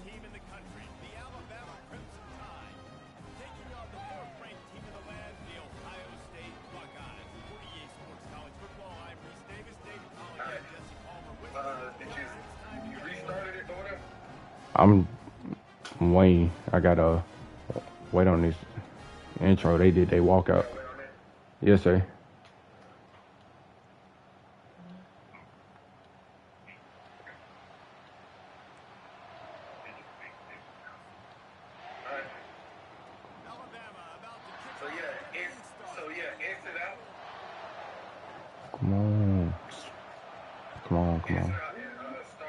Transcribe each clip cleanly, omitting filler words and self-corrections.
team in the country, the Alabama Crimson Tide. Taking on the fourth-ranked team in the land, the Ohio State Buckeyes. 48 Sports College Football, I'm Reese Davis, David Pollack, and Jesse Palmer with Did you restarted it or whatever? I'm waiting. I gotta wait on this intro. They did. They walk out. Yes, sir. Exit out. Come on. Come on. Start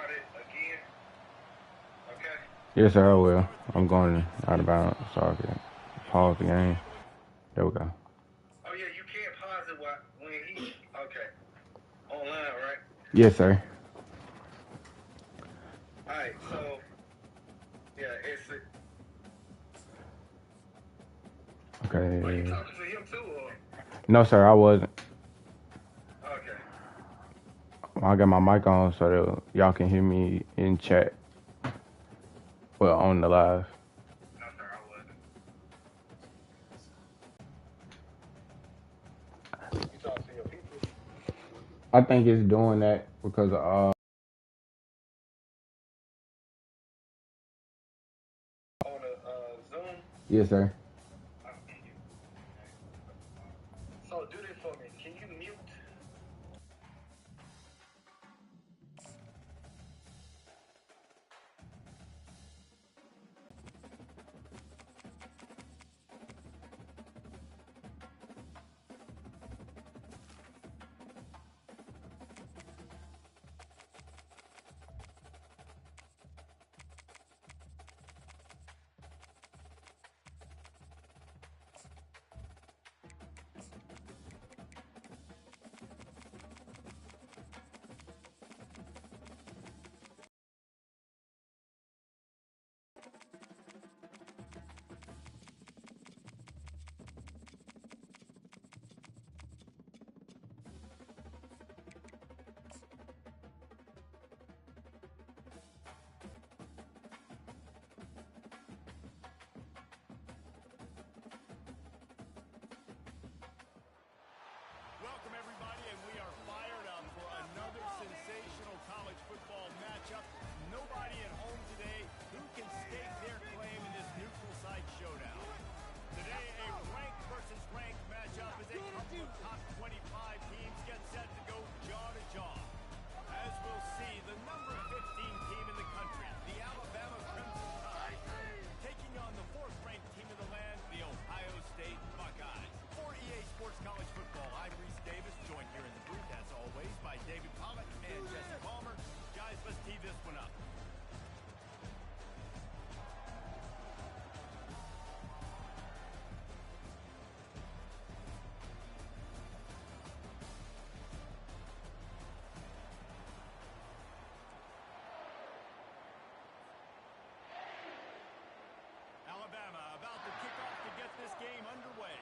it again. Okay. Yes, sir, I will. I'm going out of bounds so I can pause the game. There we go. Oh, yeah, you can't pause it when he... Okay. Online, right? Yes, sir. All right, so... Yeah, exit. Okay. Are you talking to him, too, or...? No, sir, I wasn't. Okay. I got my mic on so that y'all can hear me in chat. Well, on the live. No, sir, I wasn't. You talking to your people? I think it's doing that because On the Zoom? yes, sir. So do this for me. Can you mute? Welcome, everybody, and we are fired up for another sensational college football matchup. Nobody at home today who can stake their claim in this neutral site showdown. Today, a ranked versus ranked matchup as a couple of top 25 teams get set to go jaw to jaw. As we'll see, the number 15 team in the country, the Alabama Crimson Tide, taking on the fourth-ranked team in the land, the Ohio State Buckeyes. For EA Sports College Football, I'm Reese Davis, joined here in the booth, as always, by David Pollack and Jesse Palmer. Guys, let's tee this one up. Alabama about to kick off to get this game underway.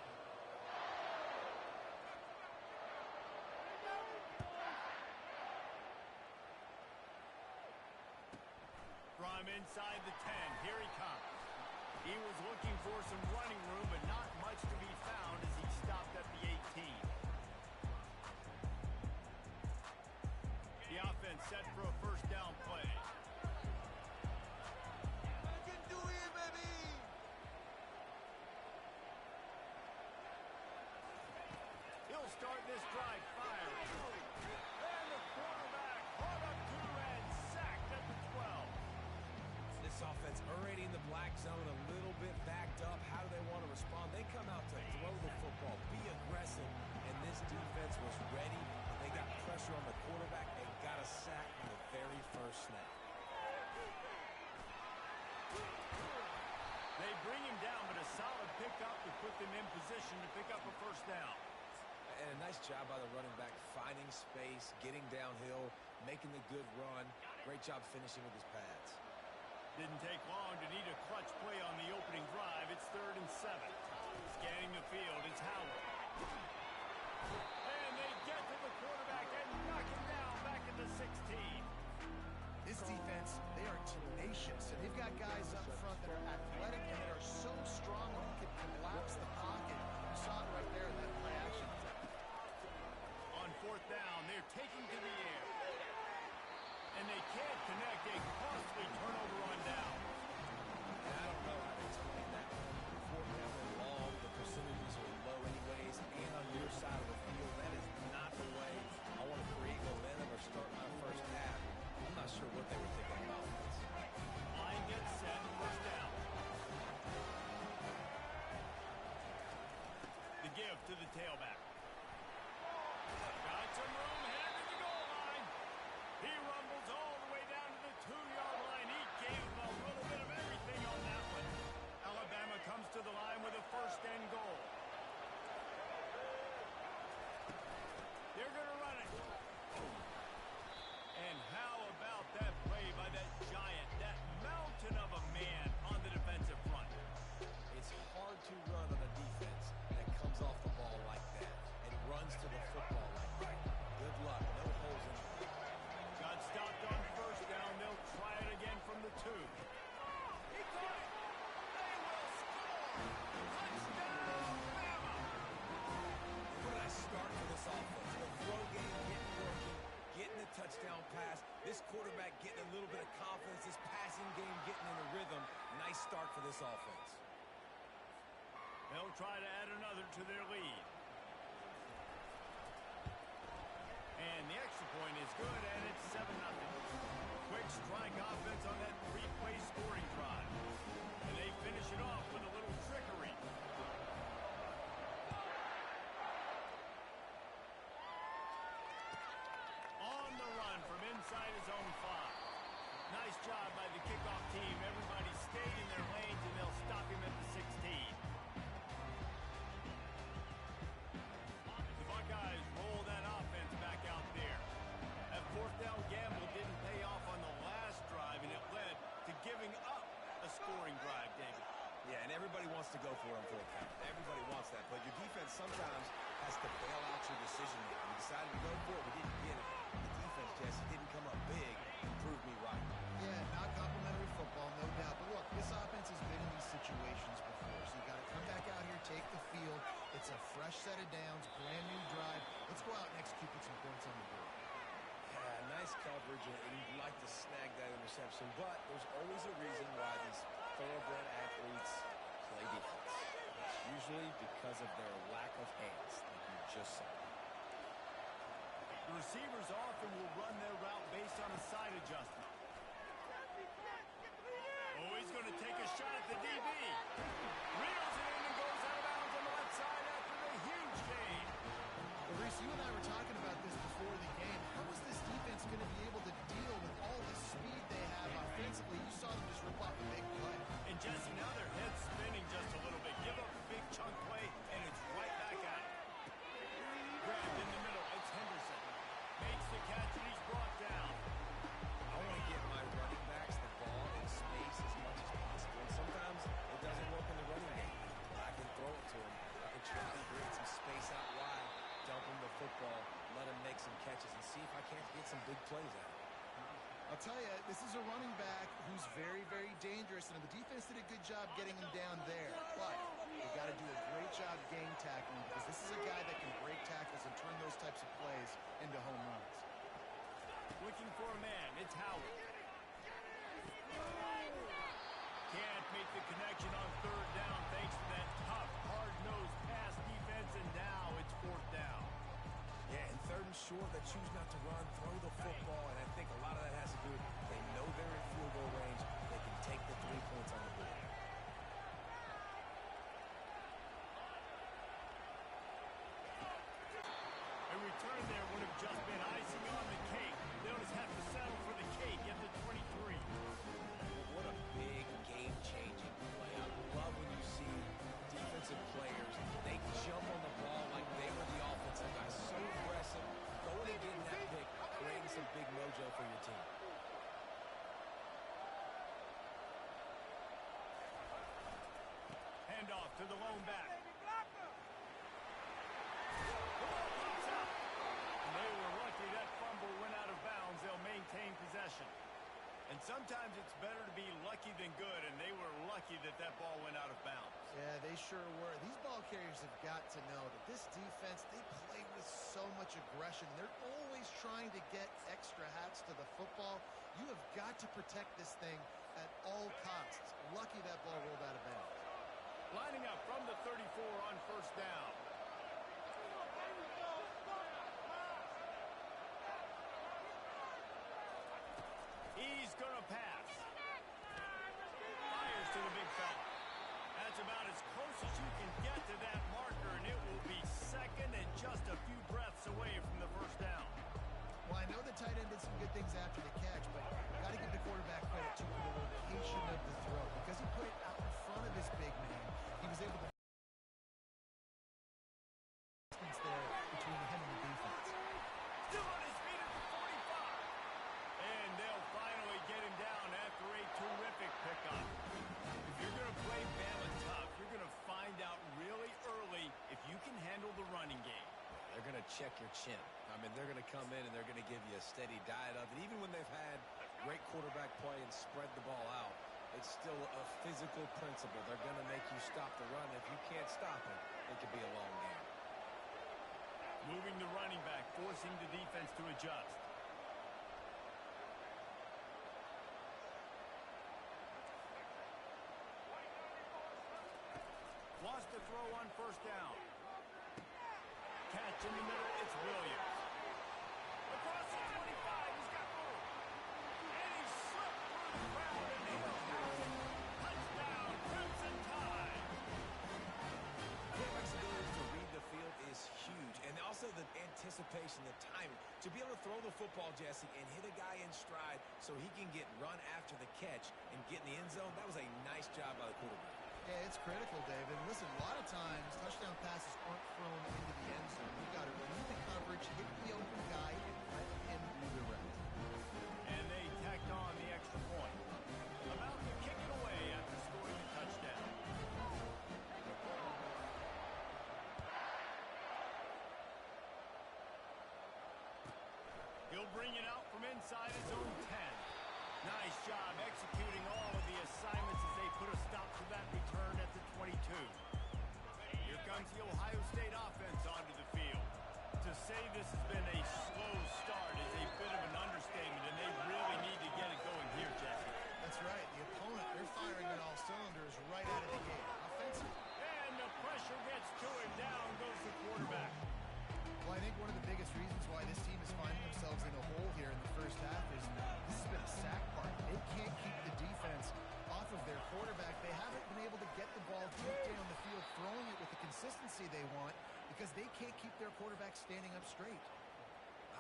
From inside the 10, here he comes. He was looking for some running room, but not much to be found as he stopped at the 18. The offense set for a first down play. He'll start this drive firing. And the quarterback brought up to and sacked at the 12. This offense already in the black zone, a little bit backed up. How do they want to respond? They come out to throw the football, be aggressive, and this defense was ready. They got pressure on the quarterback and got a sack on the very first snap. They bring him down, but a solid pickup to put them in position to pick up a first down. And a nice job by the running back, finding space, getting downhill, making the good run. Great job finishing with his pads. Didn't take long to need a clutch play on the opening drive. It's 3rd and 7. Scanning the field, it's Howard. And they get to the quarterback and knock him down back at the 16. This defense, they are tenacious, and they've got guys start for this offense. They'll try to add another to their lead. And the extra point is good, and it's 7-0. Quick strike offense on that three-play scoring drive. And they finish it off with a little trickery. On the run from inside his own 5. Nice job by the kickoff team. Everybody stayed in their lanes, and they'll stop him at the 16. The Buckeyes roll that offense back out there. That fourth down gamble didn't pay off on the last drive, and it led to giving up a scoring drive, David. Yeah, and everybody wants to go for it on fourth down. Everybody wants that, but your defense sometimes has to bail out your decision making. We decided to go for it. We didn't get it. The defense, Jesse, didn't come up big and prove me right. Yeah, not complimentary football, no doubt. But look, this offense has been in these situations before, so you got to come back out here, take the field. It's a fresh set of downs, brand new drive. Let's go out and execute, get some points on the board. Yeah, nice coverage, and you'd like to snag that interception, but there's always a reason why these thoroughbred athletes play defense. It's usually because of their lack of hands, like you just saw. The receivers often will run their route based on a side adjustment. Oh, he's going to take a shot at the DB. Reels it in and goes out of bounds on the left side after the huge gain. Well, Reese, you and I were talking about this before the game. How is this defense going to be able to deal with all the speed they have offensively? You saw them just rip off a big play. And Jesse, now their head's spinning just a little bit. Give up a big chunk play, and it's right back at him. Grabbed in the middle. It's Henderson. Makes the catch, and he's brought down. I want to get my running backs the ball in space as much as possible. And sometimes it doesn't work in the running game. But I can throw it to him. I can try to create some space out wide, dump him the football, let him make some catches, and see if I can't get some big plays out of him. I'll tell you, this is a running back who's very, very dangerous, and the defense did a good job getting him down there. But you got to do a great job game tackling, because this is a guy that can break tackles and turn those types of plays into home runs. Looking for a man. It's Howard. Can't make the connection on third down thanks to that tough, hard-nosed pass defense, and now it's fourth down. Yeah, and third and short, they choose not to run, throw the football, and I think a lot of that has to do with they know they're in field goal range. They can take the 3 points on the board. A return there would have just been icing on the cake. They'll just have to settle for the cake at the 23. What a big game-changing play. I love when you see defensive players, they jump on the ball like they were the offensive guys. So aggressive, going and getting that pick, creating some big mojo for your team. Handoff to the lone back. The ball pops out. And they were lucky that fumble went out of bounds. They'll maintain possession. And sometimes it's better to be lucky than good, and they were lucky that that ball went out of bounds. Yeah, they sure were. These ball carriers have got to know that this defense, they play with so much aggression. They're always trying to get extra hats to the football. You have got to protect this thing at all costs. Lucky that ball rolled out of bounds. Lining up from the 34 on first down. He's going to pass. Fires to the big fella. That's about as close as you can get to that marker, and it will be second and just a few breaths away from the first down. Well, I know the tight end did some good things after the catch, but got to give the quarterback credit too for the location of the throw. Because he put it out in front of his big man, he was able to distance there between him and the defense. Still on his feet at the 45. And they'll finally get him down after a terrific pickup. If you're going to play Bama tough, you're going to find out really early if you can handle the running game. They're going to check your chin. I mean, they're going to come in and they're going to give you a steady diet of it. Even when they've had great quarterback play and spread the ball out, it's still a physical principle. They're going to make you stop the run. If you can't stop it, it could be a long game. Moving the running back, forcing the defense to adjust. Wants to throw on first down. Catch in the middle, it's Williams. Across the 25, he's got room. And he slipped through the crowd, and he'll have it. Touchdown, Crimson Tide. Quarterback's ability to read the field is huge. And also the anticipation, the timing. To be able to throw the football, Jesse, and hit a guy in stride so he can get run after the catch and get in the end zone, that was a nice job by the quarterback. Yeah, it's critical, David. Listen, a lot of times touchdown passes aren't thrown into the end zone. You got to remove the coverage, hit the open guy, and let him redirect. And they tacked on the extra point. About to kick it away after scoring the touchdown. He'll bring it out from inside his own 10. Nice job executing all of the assignments as they put a stop to that return at the 22. Here comes the Ohio State offense onto the field. To say this has been a slow start is a bit of an understatement, and they really need to get it going here, Jesse. That's right. The opponent, they're firing on all cylinders right out of the gate. Offensive. And the pressure gets to him. Down goes the quarterback. Well, I think one of the biggest reasons why this team is finding themselves in a hole here in the first half is this has been a sack party. They can't keep the defense off of their quarterback. They haven't been able to get the ball deep down the field, throwing it with the consistency they want because they can't keep their quarterback standing up straight.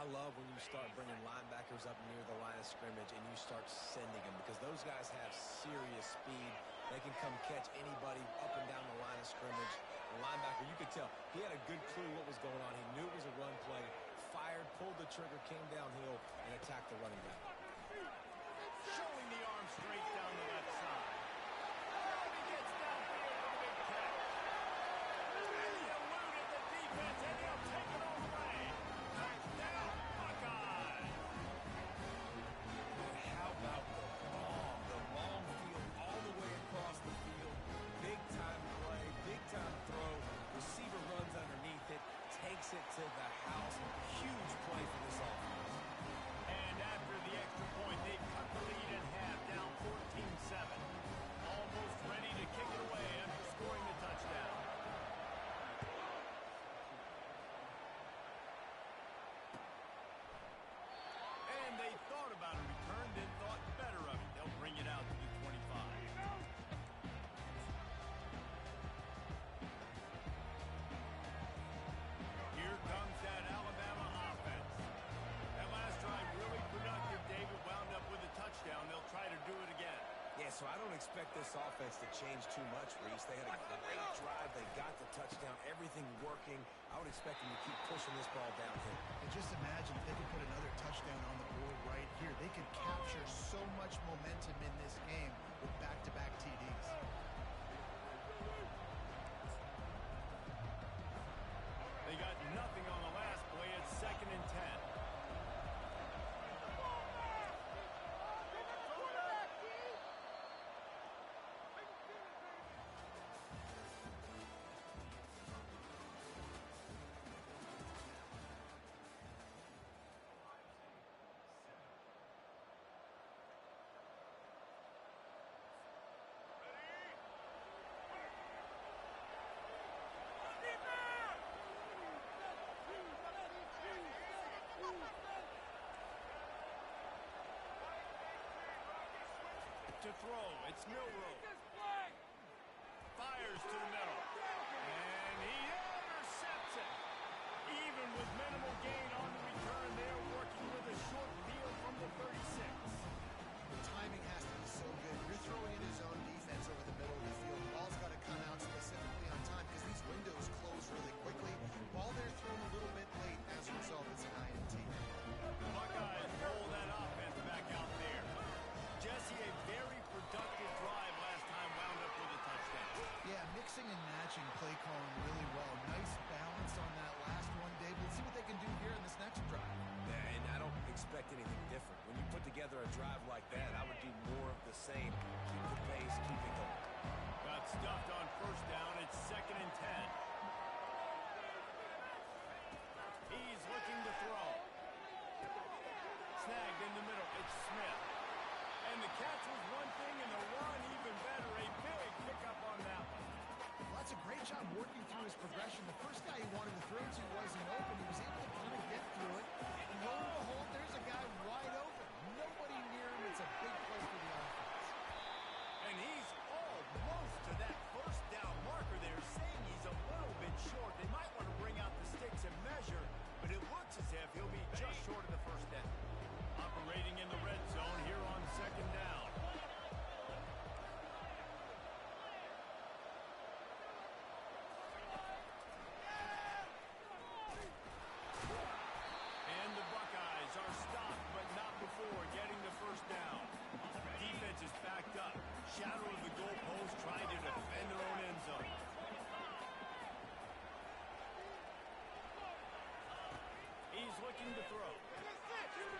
I love when you start bringing linebackers up near the line of scrimmage and you start sending them because those guys have serious speed. They can come catch anybody up and down the line of scrimmage. The linebacker, you could tell, he had a good clue what was going on. He knew it was a run play, fired, pulled the trigger, came downhill, and attacked the running back. Showing the arm straight down the left side. He gets downfield with a big catch. And he eluded the defense, and he'll take it all the way. Touchdown, Buckeyes. And how about the bomb? The long field all the way across the field. Big time play, big time throw. Receiver runs underneath it, takes it to the house. Huge play for this offense. And after the extra point, they've cut the lead in half, down 14-7. Almost ready to kick it away after scoring the touchdown. And they thought about a return, then thought better of it. They'll bring it out to the 25. Here comes that Alabama offense. That last drive really productive. David wound up with a touchdown. They'll try to do it again. Yeah, so I don't expect this offense to change too much, Reese. They had a great drive. They got the touchdown. Everything working. I would expect them to keep pushing this ball downhill. And just imagine if they could put another touchdown on the board right here. They could capture so much momentum in this game with back-to-back TDs. They got nothing on the last play. It's 2nd and 10. To throw, it's Milrow. Fires to the middle. And he intercepts it. Even with minimal gain on the return, they're working with a short field from the 36. The timing has to be so good. You're throwing in his own defense over the middle of the field. The ball's got to come out specifically on time because these windows close really quickly. Ball there thrown a little bit late. As a result, it's an INT. Buckeyes roll that offense back out there. Jesse, a very productive drive last time, wound up with a touchdown. Yeah, mixing and matching play calling really well. Nice balance on that last one, Dave. Let's see what they can do here in this next drive. Yeah, and I don't expect anything different. When you put together a drive like that, I would do more of the same. Keep the pace, keep it going. Got stuffed on first down. It's 2nd and 10. He's looking to throw. Snagged in the middle. It's Smith. And the catch was one thing, and the run even better. A big pickup on that one. Well, that's a great stiff. He'll be just short of the first down. Operating in the red zone here on second down. And the Buckeyes are stopped, but not before getting the first down. Defense is backed up. Shadow of the goalpost, trying to defend their own end zone. He's looking to throw.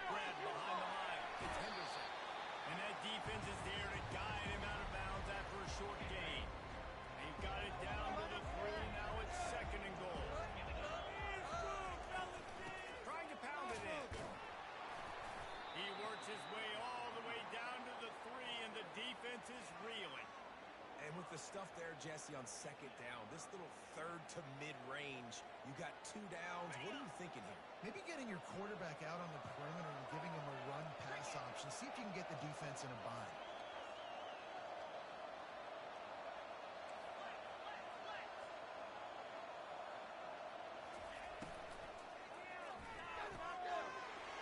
Grab behind the line. It's Henderson. And that defense is there to guide him out of bounds after a short gain. They've got it down to the 3. Now it's second and goal. Trying to pound it in. He works his way all the way down to the 3, and the defense is reeling. And with the stuff there, Jesse, on second down, this little third to mid-range, you got 2 downs. What are you thinking here? Maybe getting your quarterback out on the perimeter and giving him a run-pass option. See if you can get the defense in a bind.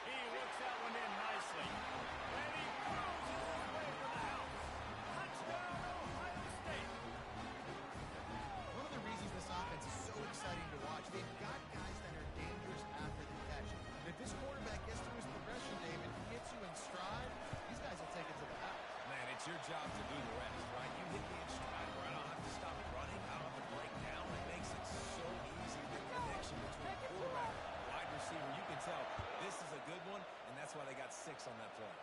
He works that one in nicely. And he cruises his way to the house. Touchdown, Ohio State. One of the reasons this offense is so exciting to watch, they've got guys that are dangerous after the catch. And if this quarterback gets through his progression, David, gets you in stride, these guys will take it to the house. Man, it's your job to do the rest, right? You hit me in stride where I don't have to stop running. I don't have to break down. It makes it so easy. The connection between quarterback and wide receiver, you can tell this is a good one, and that's why they got 6 on that play.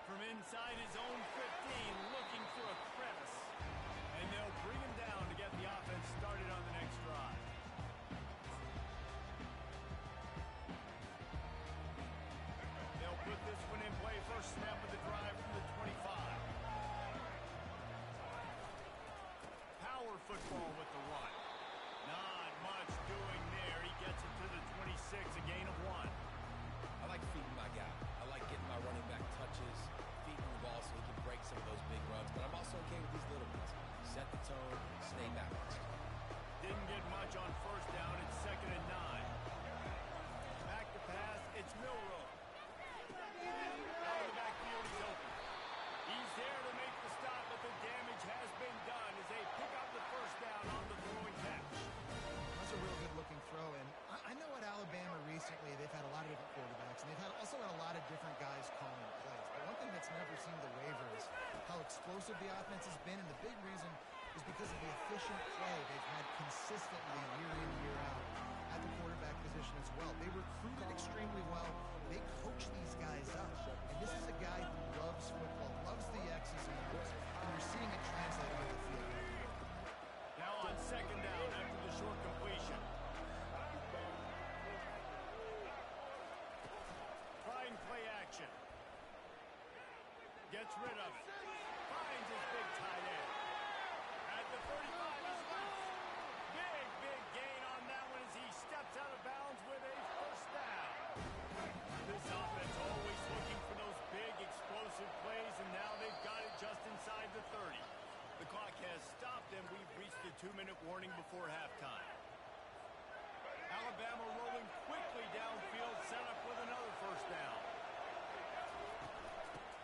From inside his own 15, looking for a crevice. And they'll bring him down to get the offense started on the next drive. They'll put this one in play. First snap of the drive from the 25. Power football with the 1. Not much doing there. He gets it to the 26, a gain of 1. I like feeding my guy. I like getting my running back touches, feeding the ball so he can break some of those big runs. But I'm also okay with these little ones. Set the tone, stay balanced. Didn't get much on first down. It's second and 9. Back to pass. It's Milroe. Out of the backfield, he's open. He's there to make the stop, but the damage has been done as they pick up the first down on the throwing catch. That's a real good-looking throw, and I know at Alabama recently they've had a lot of different quarterbacks, and they've also had a lot of different guys calling plays. But one thing that's never seemed to waver is how explosive the offense has been, and the big reason is because of the efficient play they've had consistently year in, year out at the quarterback position as well. They recruited extremely well. They coach these guys up, and this is a guy who loves football, loves the X's and O's, and you're seeing it translate on the field. Now on second down after the short completion. Trying play action. Gets rid of it. Finds his big tight end. At the 35, he's loose. Big gain on that one as he steps out of bounds with a first down. This offense always looking for those big explosive plays, and now they've got it just inside the 30. The clock has stopped, and we've reached the 2-minute warning before halftime. Alabama rolling quickly downfield, set up with another first down.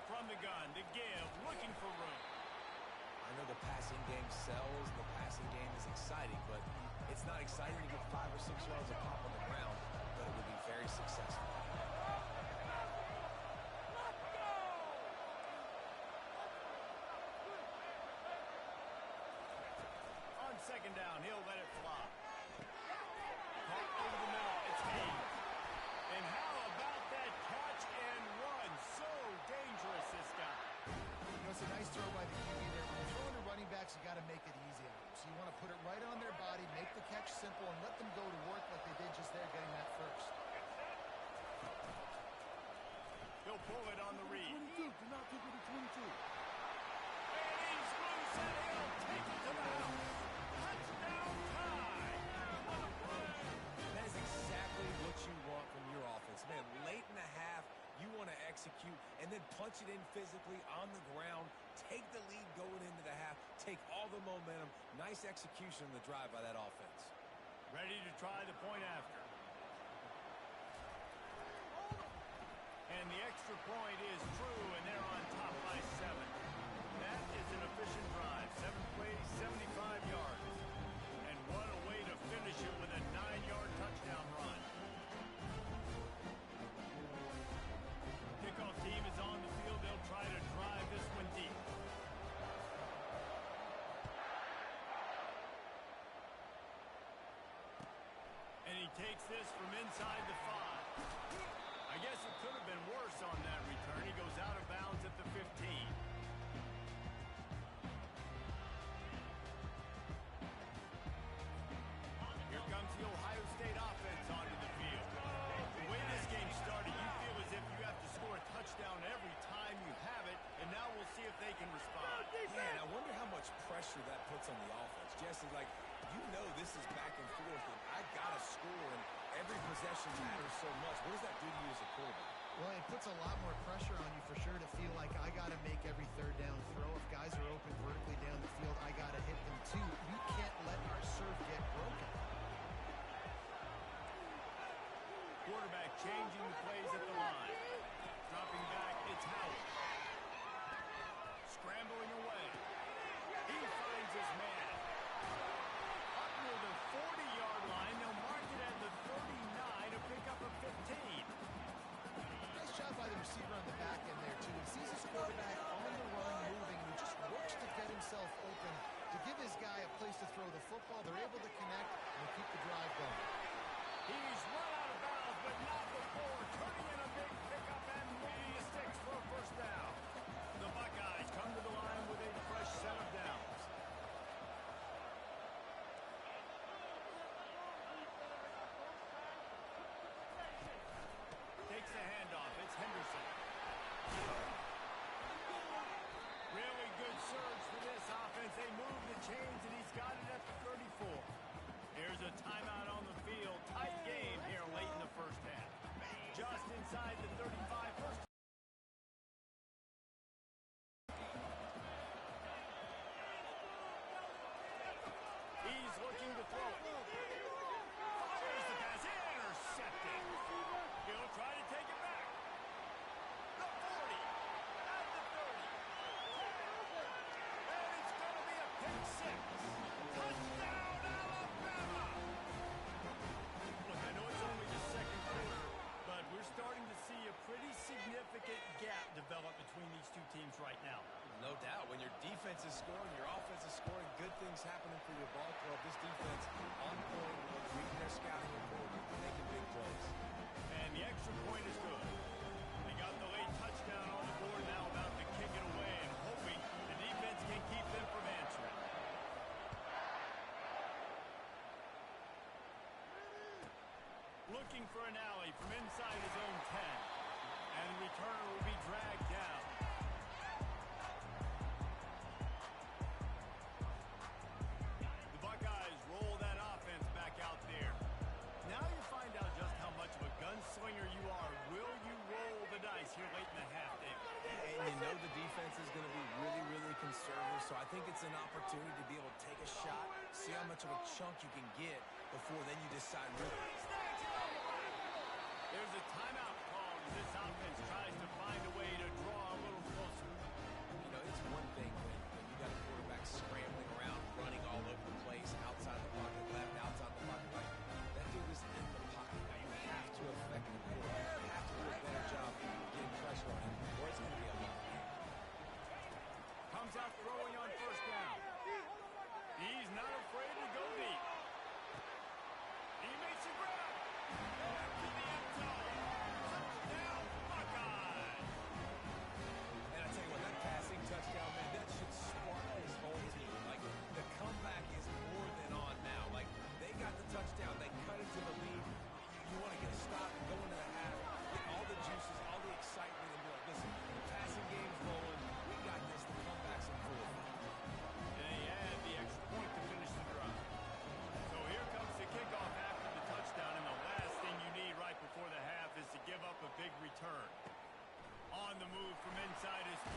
From the gun, to give, looking for room. I know the passing game sells, the passing game is exciting, but it's not exciting to get 5 or 6 yards of pop on the ground, but it would be very successful. On second down, he'll let it fly. Caught over the middle, it's Hayes. And how about that catch and run? So dangerous, this guy. You know, it's a nice throw by the QB there. When you're throwing to running backs, you got to make it easy on them. So you want to put it right on their body, make the catch simple, and let them go to work like they did just there, getting that first. He'll pull it on the read. 22, do not take it to 22. And he's loose, and he'll take it to the house. Touchdown time. That is exactly what you want from your offense. Man, late in the half, you want to execute and then punch it in physically on the ground, take the lead going into the half, take all the momentum. Nice execution on the drive by that offense. Ready to try the point after. And the extra point is true, and they're on top by 7. That is an efficient drive. 7 plays, 75 yards. And what a way to finish it with a 9-yard touchdown run. Kickoff team is on the field. They'll try to drive this one deep. And he takes this from inside the 5. I guess it could have been worse on that return. He goes out of bounds at the 15. Here comes the Ohio State offense onto the field. The way this game started, you feel as if you have to score a touchdown every time you have it, and now we'll see if they can respond. Man, I wonder how much pressure that puts on the offense. Jesse, like, you know this is back and forth, and I got to score, and every possession matters so much. What does that do to you as a quarterback? Well, it puts a lot more pressure on you for sure to feel like I got to make every third down throw. If guys are open vertically down the field, I got to hit them too. You can't let our serve get broken. Quarterback changing the plays at the line. Dropping back, it's Howard. Scrambling away. He finds his man. Up near the 40-yard line. They'll mark it at the 39 to pick up a 15. Nice job by the receiver on the back end there, too. He sees his quarterback on the run moving, and he just works to get himself open to give his guy a place to throw the football. They're able to connect and keep the drive going. He's run out of bounds, but not before turning in a big pickup and moving the sticks for a first down. The Buckeyes come to the line with a fresh set of downs. Takes the handoff. It's Henderson. Really good surge for this offense. They move the chains, and he's got it at the 34. Here's a timeout on the field. Tight game here late in the first half. Just inside the 35. First. He's looking to throw it. Fires the pass. Intercepted. He'll try to take it back. The 40. At the 30. And it's going to be a pick 6. Touchdown, Alabama! Look, I know it's only the second quarter, but we're starting to see a pretty significant gap develop between these two teams right now. No doubt. When your defense is scoring, your offense is scoring, good things happening for your ball club. This defense on point, reading their scouting report, making big plays. And the extra point is good. They got the late touchdown on the board, now about to kick it away and hoping the defense can keep them from answering. Looking for an alley from inside his own 10. And the returner will be dragged down. The Buckeyes roll that offense back out there. Now you find out just how much of a gunslinger you are. Will you roll the dice here late in the half, David? And you know the defense is going to be really, really conservative, so I think it's an opportunity to be able to take a shot, see how much of a chunk you can get before then you decide really. There's a timeout called as this offense tries to find a way to draw a little closer. You know, it's one thing when you got a quarterback scrambling around, running all over the place, outside the pocket left, outside the pocket right. That dude is in the pocket. Now you have to affect the quarterback. You have to do a better job getting pressure on him, or it's going to be a long game. Comes out throwing on first down. He's not afraid to go deep. He makes a grab. Back to the end zone. Touchdown, Buckeyes. And I tell you what, that passing touchdown, man, that should spark this whole team. Like, the comeback is more than on now. Like, they got the touchdown. They cut into the lead. You want to get a stop and go into the half, get all the juices, all the excitement, and be like, listen, the passing game's rolling. We got this. The comeback's in full. And they add the extra point to finish the drive. So here comes the kickoff after the touchdown, and the last thing you need right before the half is to give up a big return. On the move from inside his 5.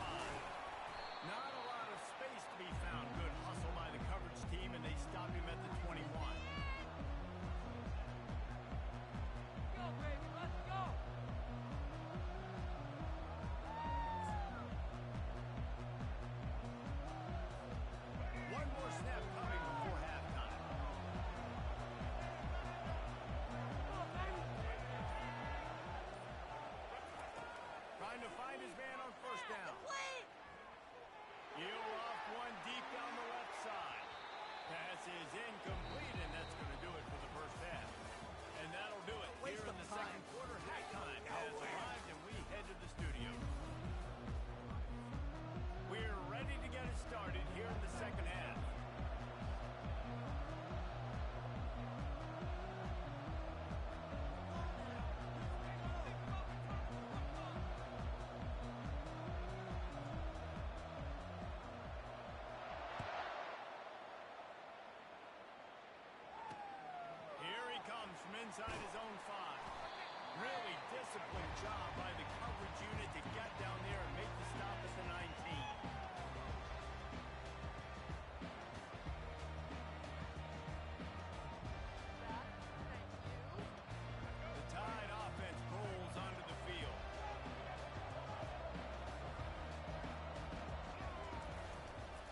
Not a lot of space to be found. Good hustle by the coverage team, and they stop him at the 21. inside his own 5. Really disciplined job by the coverage unit to get down there and make the stop at the 19. The Tide offense rolls onto the field.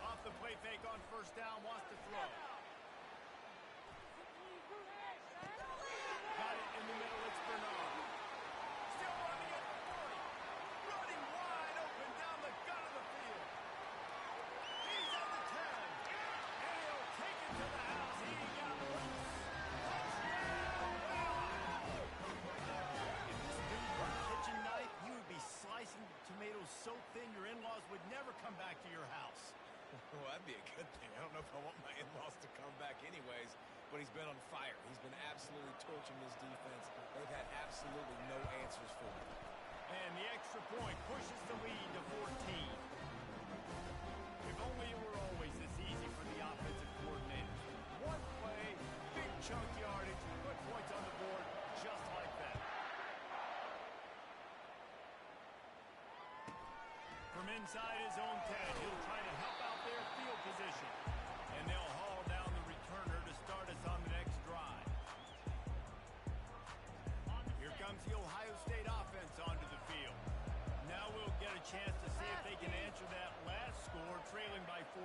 Off the play fake on first down, wants to throw. Got it in the middle, it's Bernard. Still running at the 40. Running wide open down the gut of the field. He's at the 10. And he'll take it to the house. He got loose. Touchdown, Whalen! If this dude were a kitchen knife, he would be slicing tomatoes so thin your in-laws would never come back to your house. Well, that'd be a good thing. I don't know if I want my in-laws to come back anyways, but he's been on fire. He's been absolutely torching this defense. They've had absolutely no answers for him. And the extra point pushes the lead to 14. If only it were always this easy for the offensive coordinator. One play, big chunk yardage, put points on the board just like that. From inside his own 10, he'll try to help out their field position. And they'll haul down the returner to start us on the next drive. Here comes the Ohio State offense onto the field. Now we'll get a chance to see if they can answer that last score, trailing by 14,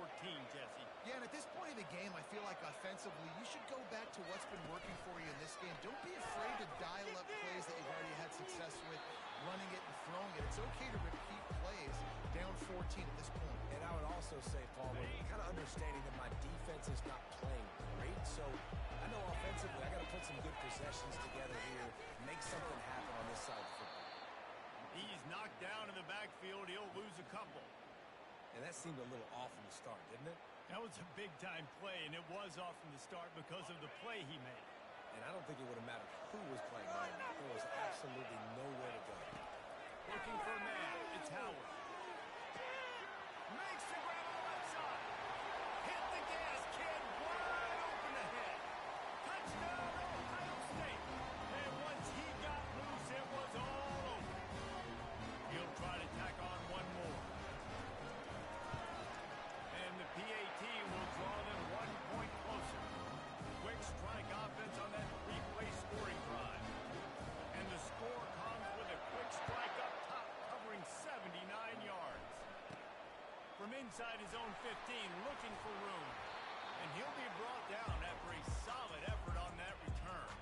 Jesse. Yeah, and at this point in the game, I feel like offensively, you should go back to what's been working for you in this game. Don't be afraid to dial up plays that you've already had success with, running it and throwing it. It's okay to repeat plays down 14 at this point. And I would also say, Paul, kind of understanding that my defense is not playing great, so I know offensively I got to put some good possessions together here, make something happen on this side of the football. He's knocked down in the backfield. He'll lose a couple. And that seemed a little off from the start, didn't it? That was a big-time play, and it was off from the start because of the play he made. And I don't think it would have mattered who was playing right now. There was absolutely nowhere to go. Looking for a man. It's Howard. Makes the grab on the left side. Hit the gas, kid. Wide open ahead. Touchdown, Ohio State. And once he got loose, it was all over. He'll try to tack on one more. And the PAT will draw them 1 point closer. Quick strike offense on that three-play scoring drive. And the score comes with a quick strike up top, covering 79 yards. From inside his own 15, looking for room. And he'll be brought down after a solid effort on that return.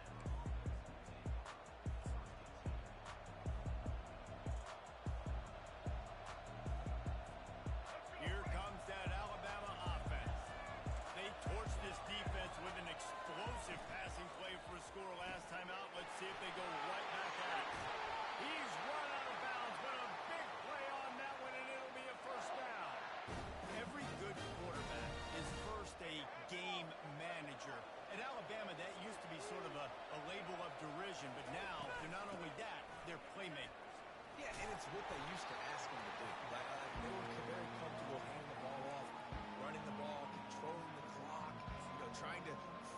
Here comes that Alabama offense. They torched this defense with an explosive passing play for a score last time out. Let's see if they go right back at it. He's run out of bounds, but a big play on that one, and it'll be a first down. Every good quarterback is first a game manager. At Alabama, that used to be sort of a label of derision, but now they're not only that, they're playmakers. Yeah, and it's what they used to ask him to do. Right? They were very comfortable handing the ball off, running the ball, controlling the clock, trying to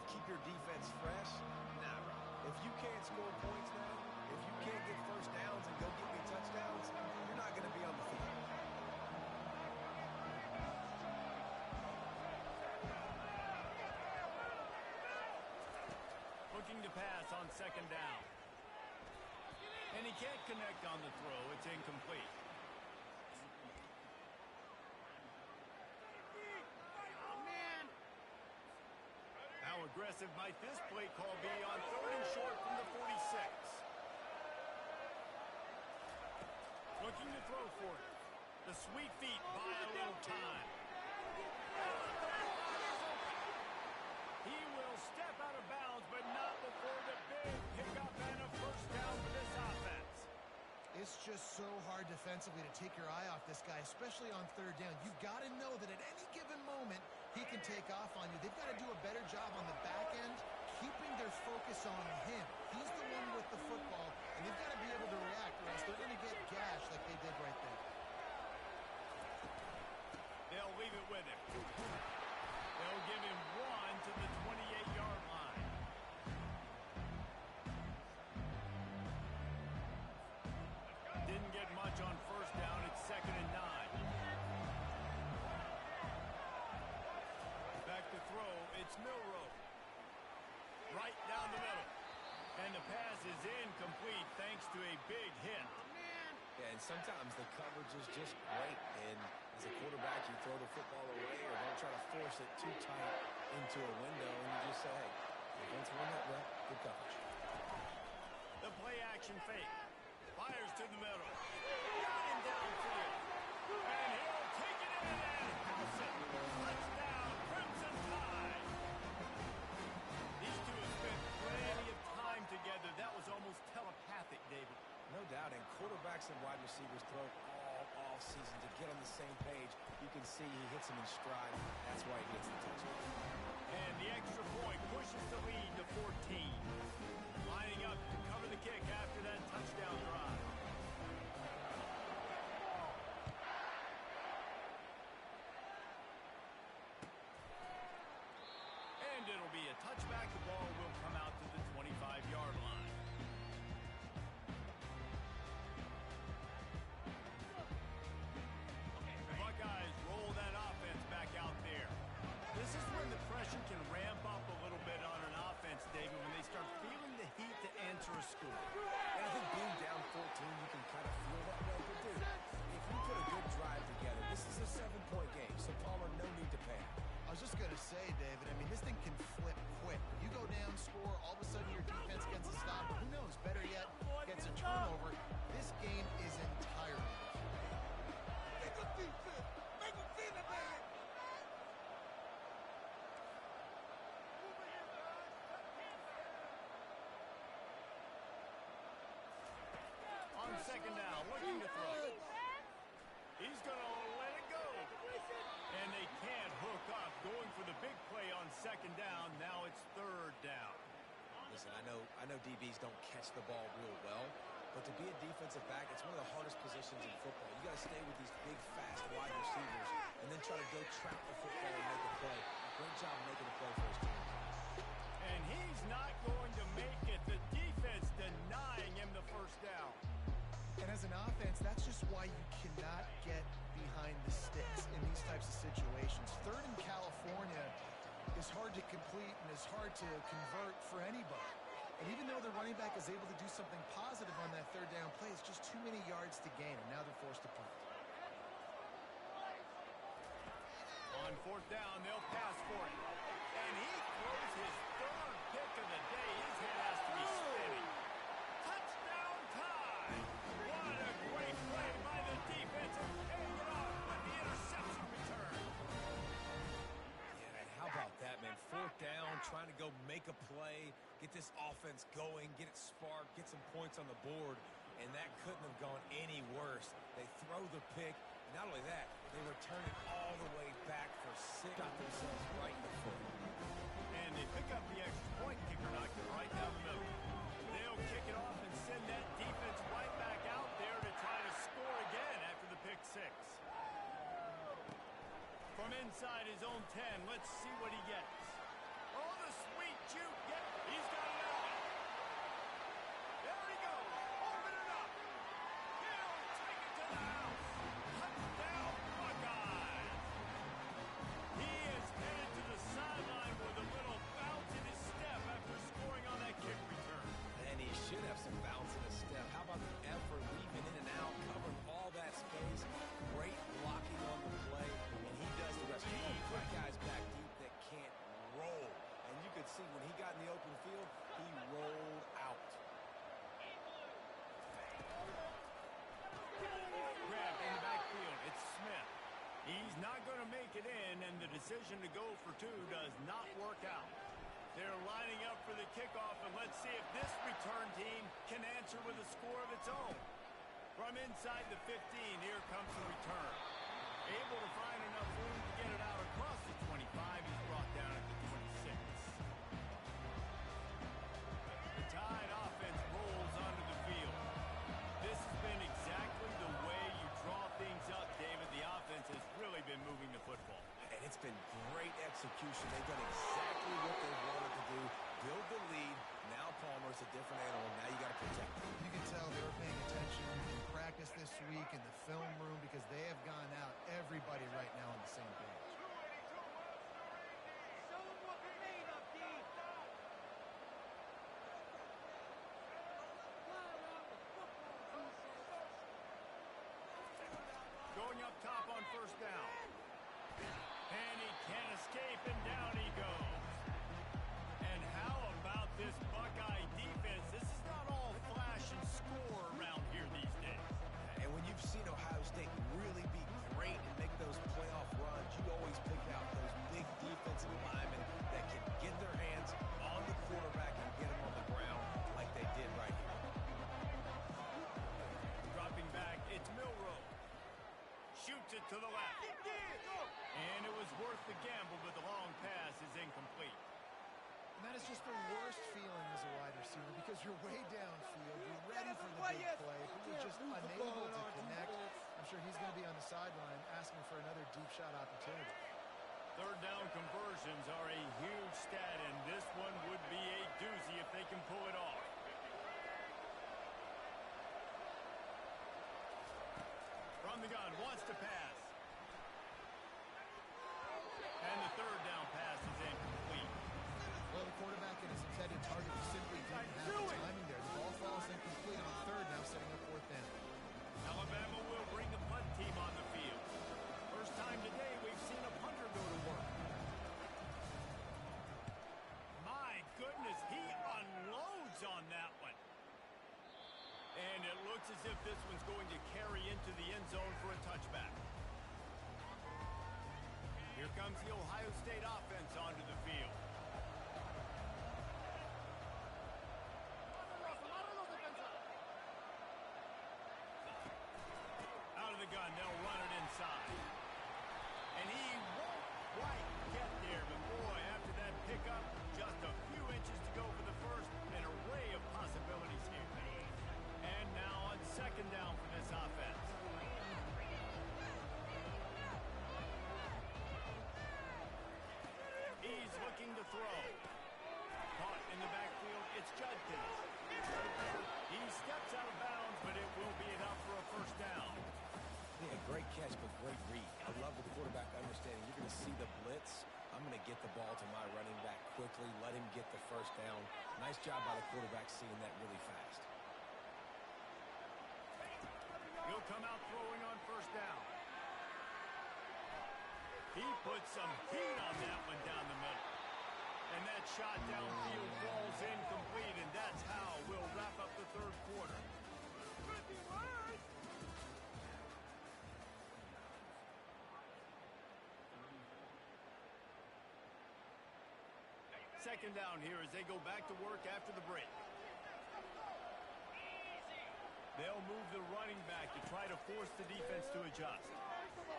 keep your defense fresh. Nah, bro. If you can't score points now, if you can't get first downs and go get me touchdowns, you're not going to be on the field. Looking to pass on second down. And he can't connect on the throw. It's incomplete. How aggressive might this play call be on third and short from the 46? Looking to throw for it. The sweet feet buy a little time. He will step out of bounds, but not before the big pickup and a first down for this offense. It's just so hard defensively to take your eye off this guy, especially on third down. You've got to know that at any given moment, he can take off on you. They've got to do a better job on the back end, keeping their focus on him. He's the one with the football, and they've got to be able to react, or else they're going to get gashed like they did right there. They'll leave it with him. They'll give him one to the 28-yard line. It's Milrow. Right down the middle. And the pass is incomplete thanks to a big hit. Yeah, and sometimes the coverage is just great. And as a quarterback, you throw the football away or don't try to force it too tight into a window. And you just say, hey, defense won that rep. Good coverage. The play action fake. Fires to the middle. Got him downfield. And he'll take it in and house it. Touchdown, Crimson Tide. These two have spent plenty of time together. That was almost telepathic, David. No doubt, and quarterbacks and wide receivers throw all off season to get on the same page. You can see he hits them in stride. That's why he gets the touchdown. And the extra point pushes the lead to 14. Lining up to cover the kick after that touchdown drive. And it'll be a touchback. The ball will come out to the 25-yard line. The Buckeyes roll that offense back out there. This is when the pressure can ramp up a little bit on an offense, David, when they start feeling the heat to answer a score. And I think being down 14, you can kind of feel that way. But, dude, if you put a good drive together, this is a 7-point game, so Palmer, no need to panic. I was just going to say, David, I mean, this thing can flip quick. You go down, score, all of a sudden your defense gets a stop. Who knows? Better yet, gets a turnover. This game is entirely different. On second down, looking to throw. He's going to let it go. And they can't hook up. Going for the big play on second down. Now it's third down. Listen, I know DBs don't catch the ball real well, but to be a defensive back, it's one of the hardest positions in football. You got to stay with these big, fast wide receivers and then try to go trap the football and make a play. Great job making a play for his team. And he's not going to make it. The defense denying him the first down. And as an offense, that's just why you cannot get behind the sticks in these types of situations. Third in California is hard to complete and is hard to convert for anybody. And even though the running back is able to do something positive on that third down play, it's just too many yards to gain, and now they're forced to punt. On fourth down, they'll pass for it. And he throws his third pick of the day. His head has to be spinning. Touchdown Tide! What a great play by the defense, and paying it off with the interception return. Yeah, how about that, man? Fourth down, trying to go make a play, get this offense going, get it sparked, get some points on the board, and that couldn't have gone any worse. They throw the pick. Not only that, they return it all the way back for 6. Got themselves right in the foot. And they pick up the extra point. Kicker knocked it right down the middle. They'll kick it off and send that defense right back out there to try to score again after the pick 6. From inside his own 10, let's see what he gets. Oh, the sweet juke. He's got it out. There he goes. Open it up. He'll take it to the house. Touchdown, Buckeyes. He is headed to the sideline with a little bounce in his step after scoring on that kick return. And he should have some bounce in his step. How about the effort, weaving in and out, covering all that space. Great blocking on the play, and he does the rest. You don't put guys back deep that can't roll. And you could see when he got in the open field, he rolled out. Grab in the backfield. It's Smith. He's not going to make it in, and the decision to go for 2 does not work out. They're lining up for the kickoff, and let's see if this return team can answer with a score of its own. From inside the 15, here comes the return. Able to find enough room to get it out across the 25. He's brought down at the 26. The Tide offense rolls onto the field. This has been exactly the way you draw things up, David. The offense has really been moving the football. And it's been great execution. They've done exactly what they wanted to do. Build the lead. Now Palmer's a different animal. Now you got to protect him. You can tell they were paying attention in practice this week in the film room because they have gone out, everybody right now on the same page. escape, and down he goes. And how about this Buckeye defense? This is not all flash and score around here these days. And when you've seen Ohio State really be great and make those playoff runs, you always pick out those big defensive linemen that can get their hands on the quarterback and get him on the ground like they did right here. Dropping back, it's Milroe. Shoots it to the left. And it was worth the gamble, but the long pass is incomplete. And that is just the worst feeling as a wide receiver because you're way downfield, you're ready for the big play, but you're just unable to connect. I'm sure he's going to be on the sideline asking for another deep shot opportunity. Third down conversions are a huge stat, and this one would be a doozy if they can pull it off. From the gun, wants to pass. And the third down pass is incomplete. Well, the quarterback and his intended target simply didn't have the timing there. The ball falls incomplete on third, now setting up fourth down. Alabama will bring the punt team on the field. First time today we've seen a punter go to work. My goodness, he unloads on that one. And it looks as if this one's going to carry into the end zone for a touchback. Here comes the Ohio State offense onto the field. Out of the gun, they'll run it inside. And he won't quite get there, but boy, after that pickup, just a few inches to go for the first, an array of possibilities here. And now on second down for this offense. He's looking to throw. Caught in the backfield, it's Judkins. He steps out of bounds, but it will be enough for a first down. Yeah, great catch, but great read. I love the quarterback understanding. You're going to see the blitz. I'm going to get the ball to my running back quickly, let him get the first down. Nice job by the quarterback seeing that really fast. He'll come out throwing on first down. He put some heat on that one down the middle. And that shot downfield falls incomplete, and that's how we'll wrap up the third quarter. Second down here as they go back to work after the break. They'll move the running back to try to force the defense to adjust.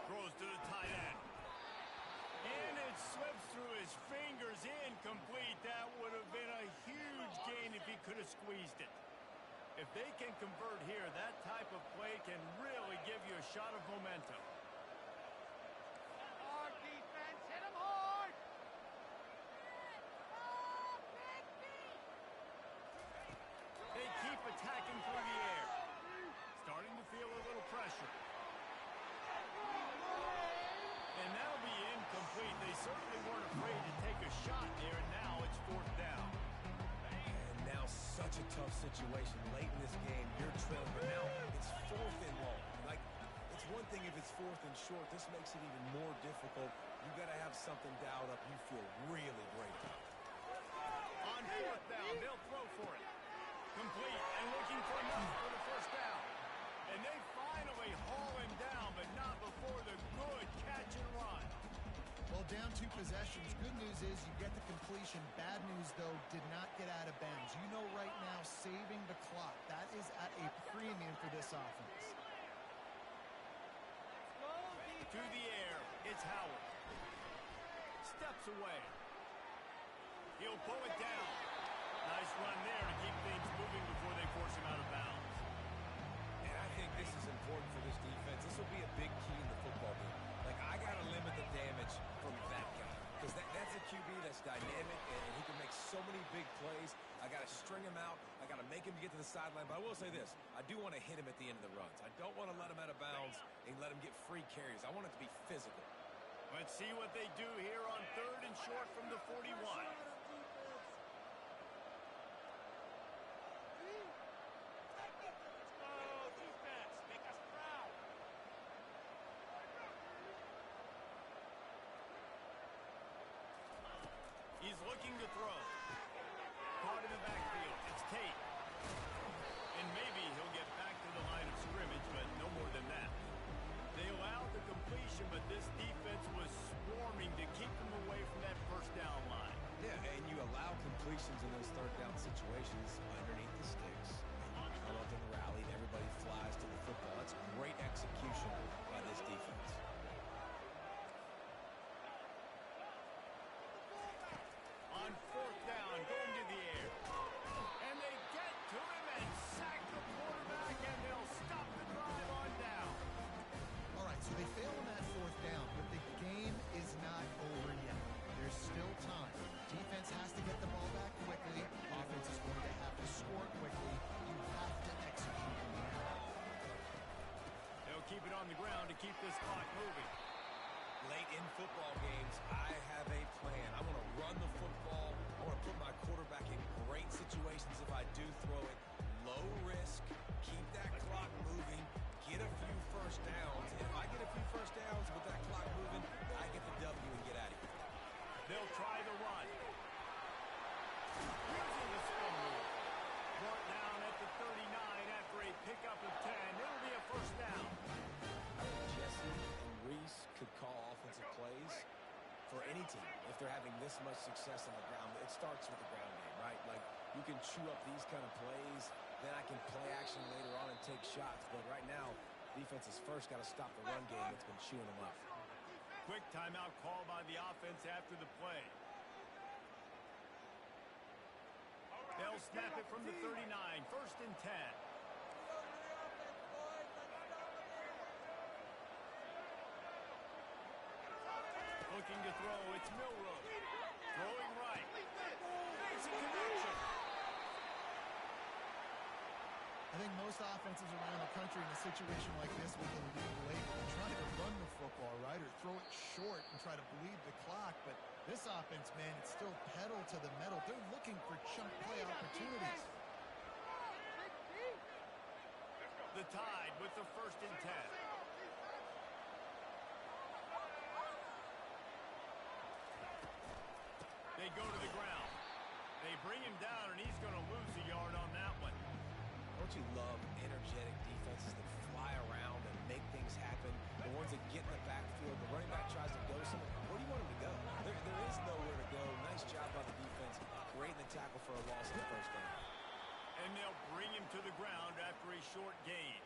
Throws to the tight end. And it slips through his fingers, incomplete. That would have been a huge gain if he could have squeezed it. If they can convert here, that type of play can really give you a shot of momentum. Hard defense, hit him hard! They keep attacking through the air. Starting to feel a little pressure. And that'll be incomplete. They certainly weren't afraid to take a shot there, and now it's fourth down. And now such a tough situation late in this game. You're trailing, but now it's fourth and long. Like, it's one thing if it's fourth and short. This makes it even more difficult. You got to have something dialed up you feel really great about. On fourth down, they'll throw for it. Complete and looking for enough for the first down. And they finally haul him down, but not before the good catch and run. Well, down 2 possessions. Good news is you get the completion. Bad news, though, did not get out of bounds. You know right now, saving the clock. That is at a premium for this offense. To the air, it's Howard. Steps away. He'll pull it down. Nice run there to keep things moving before they force him out of bounds. And I think this is important for this defense. This will be a big key in the football game. Like, I got to limit the damage from that guy. Because that's a QB that's dynamic, and he can make so many big plays. I got to string him out. I got to make him get to the sideline. But I will say this. I do want to hit him at the end of the runs. I don't want to let him out of bounds and let him get free carries. I want it to be physical. Let's see what they do here on third and short from the 41. Looking to throw. Caught in the backfield. It's Tate. And maybe he'll get back to the line of scrimmage, but no more than that. They allowed the completion, but this defense was swarming to keep them away from that first down line. Yeah, and you allow completions in those third down situations underneath the sticks. And you come up in the rally, and everybody flies to the football. That's great execution by this defense. On fourth down, going to the air. And they get to him and sack the quarterback, and they'll stop the drive on down. All right, so they fail on that fourth down, but the game is not over yet. There's still time. Defense has to get the ball back quickly. Offense is going to have to score quickly. You have to execute now. They'll keep it on the ground to keep this clock moving. Late in football games, I have a plan. I want to run the football. I want to put my quarterback in great situations if I do throw it. Low risk, keep that clock moving, get a few first downs. And if I get a few first downs with that clock moving, I get the W and get out of here. They'll try the run. Using the spin move. Brought down at the 39 after a pickup of 10. It'll be a first down. I think Jesse and Reese could call offensive plays for any team if they're having this much success on the ground. It starts with the ground game, right? Like, you can chew up these kind of plays, then I can play action later on and take shots. But right now, defense has first got to stop the run game that's been chewing them up. Quick timeout call by the offense after the play. They'll snap it from the 39. First and 10. Looking to throw. It's Milroe. Throwing right. Makes a connection. I think most offenses around the country in a situation like this with the lead late will try to run the football, right, or throw it short and try to bleed the clock. But this offense, man, it's still pedal to the metal. They're looking for chunk play opportunities. The Tide with the first and 10. They go to the ground. They bring him down, and he's going to lose a yard on that one. Don't you love energetic defenses that fly around and make things happen? The ones that get in the backfield, the running back tries to go somewhere. Where do you want him to go? There is nowhere to go. Nice job by the defense. Great in the tackle for a loss in the first down. And they'll bring him to the ground after a short gain.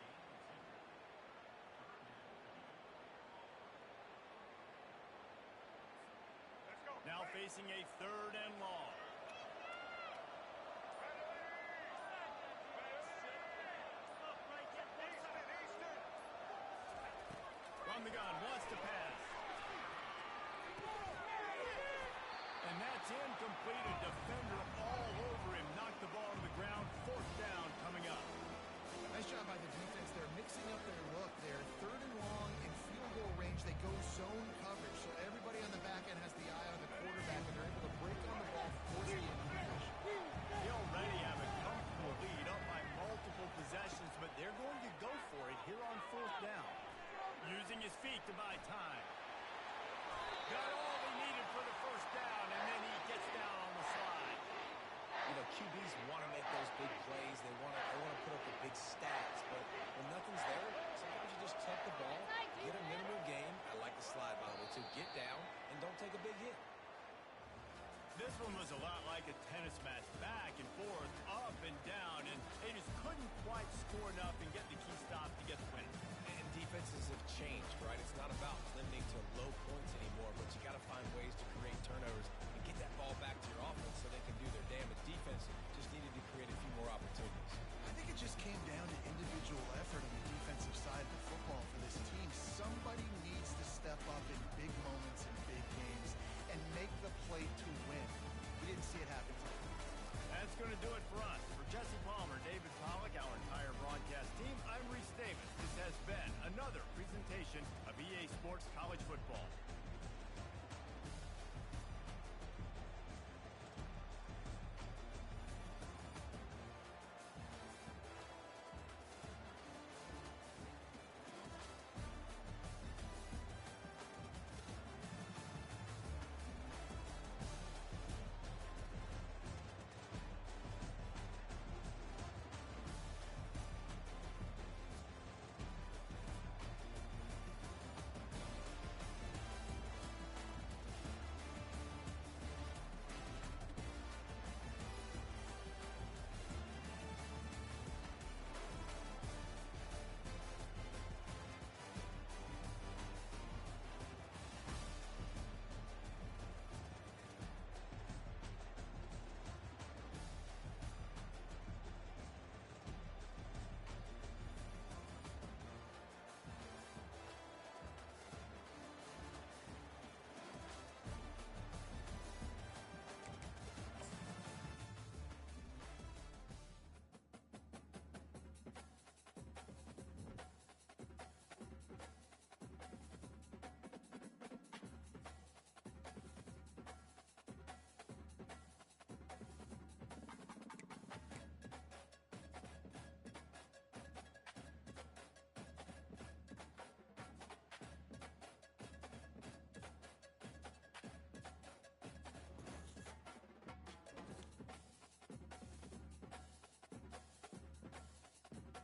Now facing a third and long. From the gun, wants to pass. And that's incomplete. A defender all over him. Knocked the ball to the ground. Fourth down coming up. Nice job by the defense. They're mixing up their look there. Third and long in field goal range. They go zone coverage. So everybody on the back end has the eye on the quarterback, and they're able to break on the ball, force the incompletion. They already have a comfortable lead up by multiple possessions, but they're going to go for it here on fourth down. Using his feet to buy time. Got all they needed for the first down, and then he gets down on the slide. You know, QBs want to make those big plays. They want to put up the big stats. But when nothing's there, sometimes you just tuck the ball, get a minimal gain. I like the slide, by the way, too. Get down and don't take a big hit. This one was a lot like a tennis match. Back and forth, up and down, and they just couldn't quite score enough and get the key stop to get the win. And defenses have changed, right? It's not about limiting to low points anymore, but you got to find ways to create turnovers.